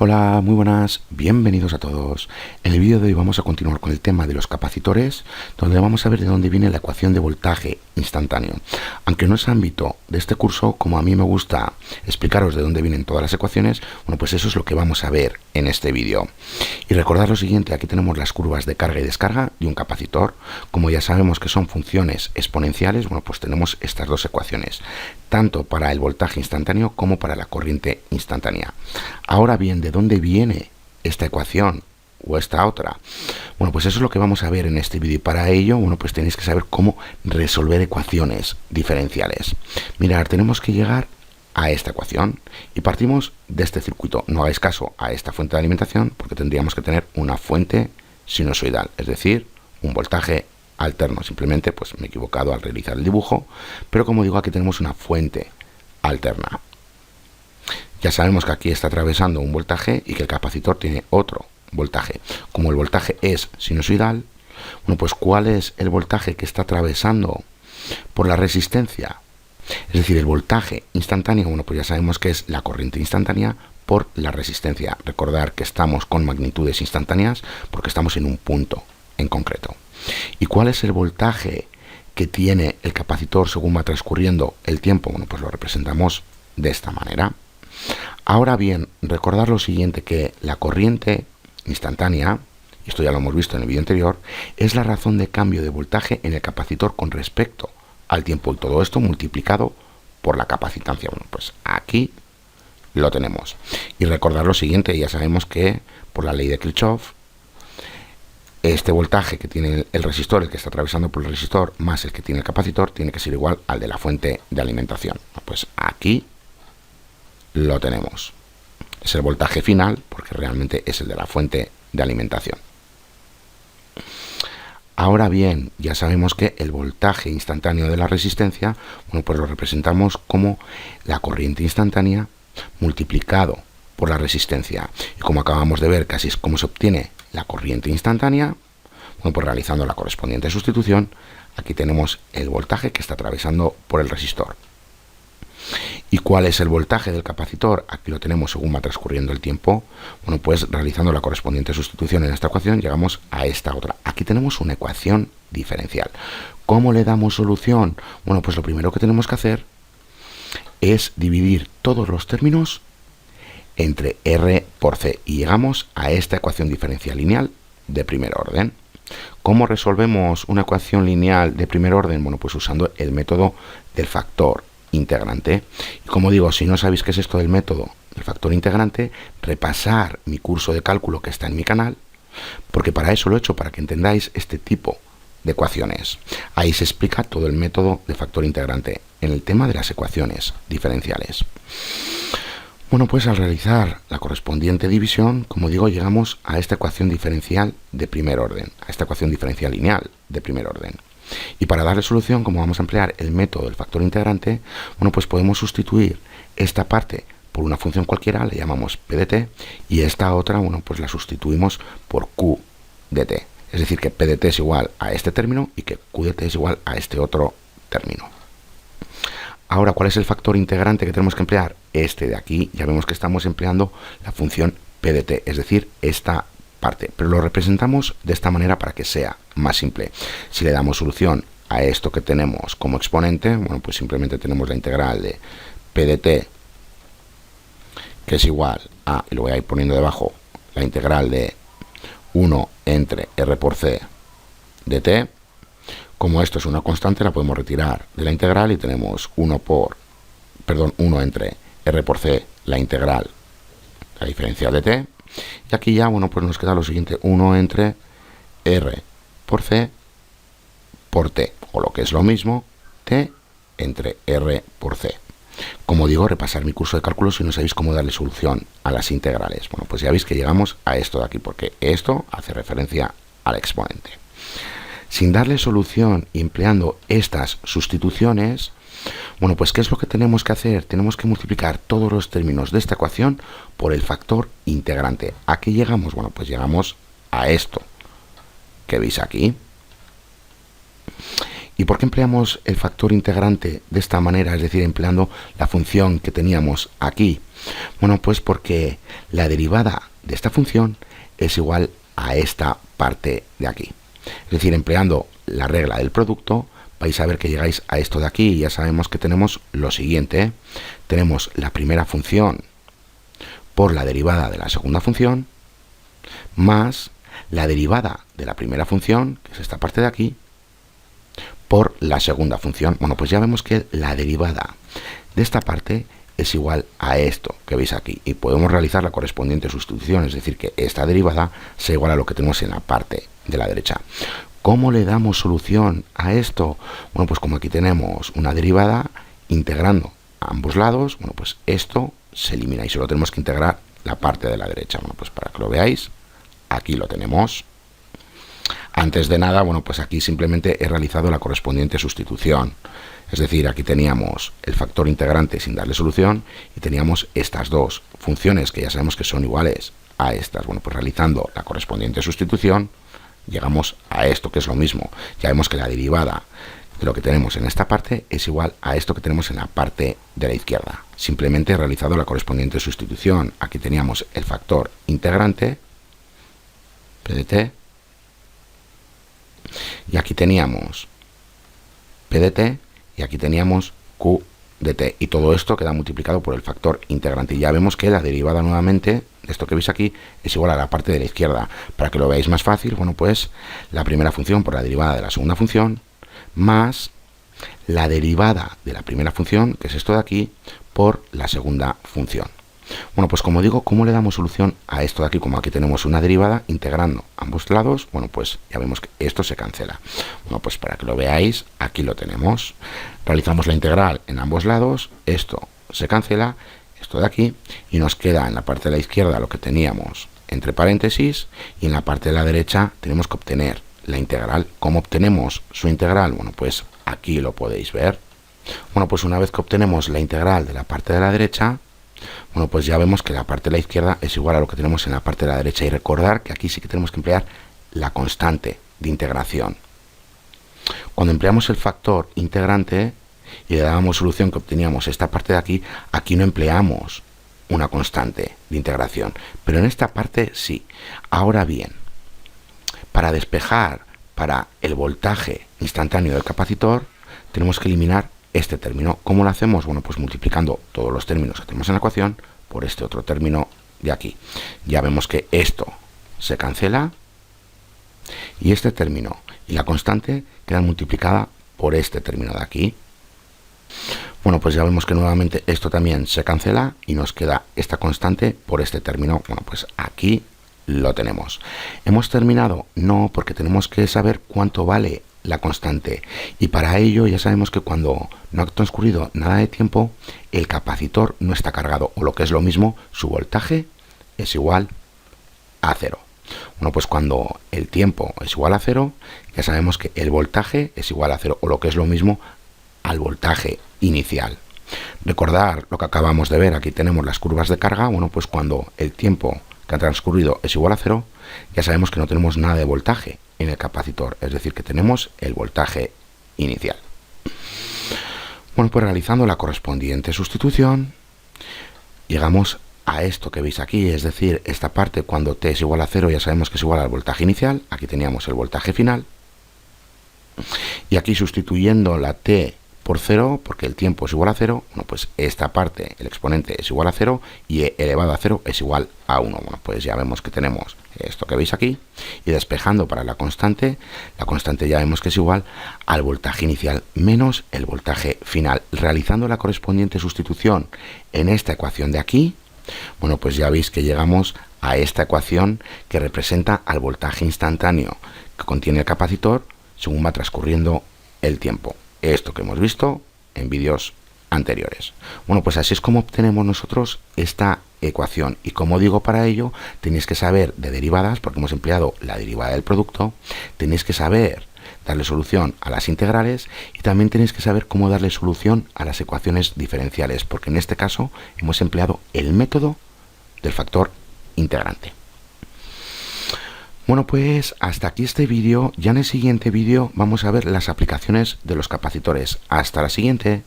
Hola, muy buenas, bienvenidos a todos. En el vídeo de hoy vamos a continuar con el tema de los capacitores, donde vamos a ver de dónde viene la ecuación de voltaje instantáneo. Aunque no es ámbito de este curso, como a mí me gusta explicaros de dónde vienen todas las ecuaciones, bueno, pues eso es lo que vamos a ver en este vídeo. Y recordad lo siguiente, aquí tenemos las curvas de carga y descarga de un capacitor. Como ya sabemos que son funciones exponenciales, bueno, pues tenemos estas dos ecuaciones, tanto para el voltaje instantáneo como para la corriente instantánea. Ahora bien, ¿de dónde viene esta ecuación o esta otra? Bueno, pues eso es lo que vamos a ver en este vídeo, y para ello, bueno, pues tenéis que saber cómo resolver ecuaciones diferenciales. Mirad, tenemos que llegar a esta ecuación y partimos de este circuito. No hagáis caso a esta fuente de alimentación porque tendríamos que tener una fuente sinusoidal, es decir, un voltaje alterno. Simplemente pues me he equivocado al realizar el dibujo, pero como digo, aquí tenemos una fuente alterna. Ya sabemos que aquí está atravesando un voltaje y que el capacitor tiene otro voltaje. Como el voltaje es sinusoidal, bueno, pues ¿cuál es el voltaje que está atravesando por la resistencia? Es decir, el voltaje instantáneo, bueno, pues ya sabemos que es la corriente instantánea por la resistencia. Recordar que estamos con magnitudes instantáneas porque estamos en un punto en concreto. ¿Y cuál es el voltaje que tiene el capacitor según va transcurriendo el tiempo? Bueno, pues lo representamos de esta manera. Ahora bien, recordar lo siguiente, que la corriente instantánea, y esto ya lo hemos visto en el vídeo anterior, es la razón de cambio de voltaje en el capacitor con respecto al tiempo, y todo esto multiplicado por la capacitancia. Bueno, pues aquí lo tenemos. Y recordar lo siguiente, ya sabemos que por la ley de Kirchhoff, este voltaje que tiene el resistor, el que está atravesando por el resistor, más el que tiene el capacitor, tiene que ser igual al de la fuente de alimentación. Pues aquí lo tenemos. Es el voltaje final porque realmente es el de la fuente de alimentación. Ahora bien, ya sabemos que el voltaje instantáneo de la resistencia, bueno, pues lo representamos como la corriente instantánea multiplicado por la resistencia. Y como acabamos de ver, que así es como se obtiene la corriente instantánea, bueno, pues realizando la correspondiente sustitución, aquí tenemos el voltaje que está atravesando por el resistor. ¿Y cuál es el voltaje del capacitor? Aquí lo tenemos según va transcurriendo el tiempo. Bueno, pues realizando la correspondiente sustitución en esta ecuación llegamos a esta otra. Aquí tenemos una ecuación diferencial. ¿Cómo le damos solución? Bueno, pues lo primero que tenemos que hacer es dividir todos los términos entre R por C y llegamos a esta ecuación diferencial lineal de primer orden. ¿Cómo resolvemos una ecuación lineal de primer orden? Bueno, pues usando el método del factor integrante. Y como digo, si no sabéis qué es esto del método del factor integrante, repasar mi curso de cálculo que está en mi canal, porque para eso lo he hecho, para que entendáis este tipo de ecuaciones. Ahí se explica todo el método de factor integrante en el tema de las ecuaciones diferenciales. Bueno, pues al realizar la correspondiente división, como digo, llegamos a esta ecuación diferencial de primer orden, a esta ecuación diferencial lineal de primer orden. Y para darle solución, como vamos a emplear el método del factor integrante, bueno, pues podemos sustituir esta parte por una función cualquiera, le llamamos p de t, y esta otra, bueno, pues la sustituimos por q de t. Es decir, que p de t es igual a este término y que q de t es igual a este otro término. Ahora, ¿cuál es el factor integrante que tenemos que emplear? Este de aquí. Ya vemos que estamos empleando la función p de t, es decir, esta parte, pero lo representamos de esta manera para que sea más simple. Si le damos solución a esto que tenemos como exponente, bueno, pues simplemente tenemos la integral de p de t, que es igual a, y lo voy a ir poniendo debajo, la integral de 1 entre r por c de t. Como esto es una constante, la podemos retirar de la integral y tenemos 1 entre r por c, la integral, la diferencial de t. Y aquí ya, bueno, pues nos queda lo siguiente, 1 entre r por c por t, o lo que es lo mismo, t entre r por c. Como digo, repasar mi curso de cálculo si no sabéis cómo darle solución a las integrales. Bueno, pues ya veis que llegamos a esto de aquí, porque esto hace referencia al exponente. Sin darle solución y empleando estas sustituciones, bueno, pues ¿qué es lo que tenemos que hacer? Tenemos que multiplicar todos los términos de esta ecuación por el factor integrante. ¿A qué llegamos? Bueno, pues llegamos a esto que veis aquí. ¿Y por qué empleamos el factor integrante de esta manera? Es decir, empleando la función que teníamos aquí. Bueno, pues porque la derivada de esta función es igual a esta parte de aquí. Es decir, empleando la regla del producto, vais a ver que llegáis a esto de aquí y ya sabemos que tenemos lo siguiente. Tenemos la primera función por la derivada de la segunda función, más la derivada de la primera función, que es esta parte de aquí, por la segunda función. Bueno, pues ya vemos que la derivada de esta parte es igual a esto que veis aquí y podemos realizar la correspondiente sustitución, es decir, que esta derivada sea igual a lo que tenemos en la parte de la derecha. ¿Cómo le damos solución a esto? Bueno, pues como aquí tenemos una derivada integrando a ambos lados, bueno, pues esto se elimina y solo tenemos que integrar la parte de la derecha. Bueno, pues para que lo veáis, aquí lo tenemos. Antes de nada, bueno, pues aquí simplemente he realizado la correspondiente sustitución. Es decir, aquí teníamos el factor integrante sin darle solución y teníamos estas dos funciones que ya sabemos que son iguales a estas. Bueno, pues realizando la correspondiente sustitución, llegamos a esto, que es lo mismo. Ya vemos que la derivada de lo que tenemos en esta parte es igual a esto que tenemos en la parte de la izquierda. Simplemente he realizado la correspondiente sustitución. Aquí teníamos el factor integrante, P de t, y aquí teníamos P de t, y aquí teníamos Q de t, y todo esto queda multiplicado por el factor integrante. Y ya vemos que la derivada nuevamente de esto que veis aquí es igual a la parte de la izquierda. Para que lo veáis más fácil, bueno, pues la primera función por la derivada de la segunda función, más la derivada de la primera función, que es esto de aquí, por la segunda función. Bueno, pues como digo, ¿cómo le damos solución a esto de aquí? Como aquí tenemos una derivada integrando ambos lados, bueno, pues ya vemos que esto se cancela. Bueno, pues para que lo veáis, aquí lo tenemos. Realizamos la integral en ambos lados, esto se cancela, esto de aquí, y nos queda en la parte de la izquierda lo que teníamos entre paréntesis, y en la parte de la derecha tenemos que obtener la integral. ¿Cómo obtenemos su integral? Bueno, pues aquí lo podéis ver. Bueno, pues una vez que obtenemos la integral de la parte de la derecha, bueno, pues ya vemos que la parte de la izquierda es igual a lo que tenemos en la parte de la derecha. Y recordar que aquí sí que tenemos que emplear la constante de integración. Cuando empleamos el factor integrante y le dábamos solución que obteníamos esta parte de aquí, aquí no empleamos una constante de integración. Pero en esta parte sí. Ahora bien, para despejar para el voltaje instantáneo del capacitor, tenemos que eliminar este término. ¿Cómo lo hacemos? Bueno, pues multiplicando todos los términos que tenemos en la ecuación por este otro término de aquí. Ya vemos que esto se cancela y este término y la constante quedan multiplicada por este término de aquí. Bueno, pues ya vemos que nuevamente esto también se cancela y nos queda esta constante por este término. Bueno, pues aquí lo tenemos. ¿Hemos terminado? No, porque tenemos que saber cuánto vale la constante, y para ello ya sabemos que cuando no ha transcurrido nada de tiempo, el capacitor no está cargado, o lo que es lo mismo, su voltaje es igual a 0. Bueno, pues cuando el tiempo es igual a 0, ya sabemos que el voltaje es igual a 0, o lo que es lo mismo, al voltaje inicial. Recordar lo que acabamos de ver, aquí tenemos las curvas de carga. Bueno, pues cuando el tiempo que ha transcurrido es igual a 0, ya sabemos que no tenemos nada de voltaje en el capacitor, es decir, que tenemos el voltaje inicial. Bueno, pues realizando la correspondiente sustitución, llegamos a esto que veis aquí, es decir, esta parte cuando t es igual a 0 ya sabemos que es igual al voltaje inicial, aquí teníamos el voltaje final, y aquí sustituyendo la t por 0, porque el tiempo es igual a 0, bueno, pues esta parte, el exponente es igual a 0 y e elevado a 0 es igual a 1. Bueno, pues ya vemos que tenemos esto que veis aquí, y despejando para la constante ya vemos que es igual al voltaje inicial menos el voltaje final. Realizando la correspondiente sustitución en esta ecuación de aquí, bueno, pues ya veis que llegamos a esta ecuación que representa al voltaje instantáneo que contiene el capacitor según va transcurriendo el tiempo. Esto que hemos visto en vídeos anteriores. Bueno, pues así es como obtenemos nosotros esta ecuación, y como digo, para ello tenéis que saber de derivadas, porque hemos empleado la derivada del producto, tenéis que saber darle solución a las integrales y también tenéis que saber cómo darle solución a las ecuaciones diferenciales, porque en este caso hemos empleado el método del factor integrante. Bueno, pues hasta aquí este vídeo. Ya en el siguiente vídeo vamos a ver las aplicaciones de los capacitores. Hasta la siguiente.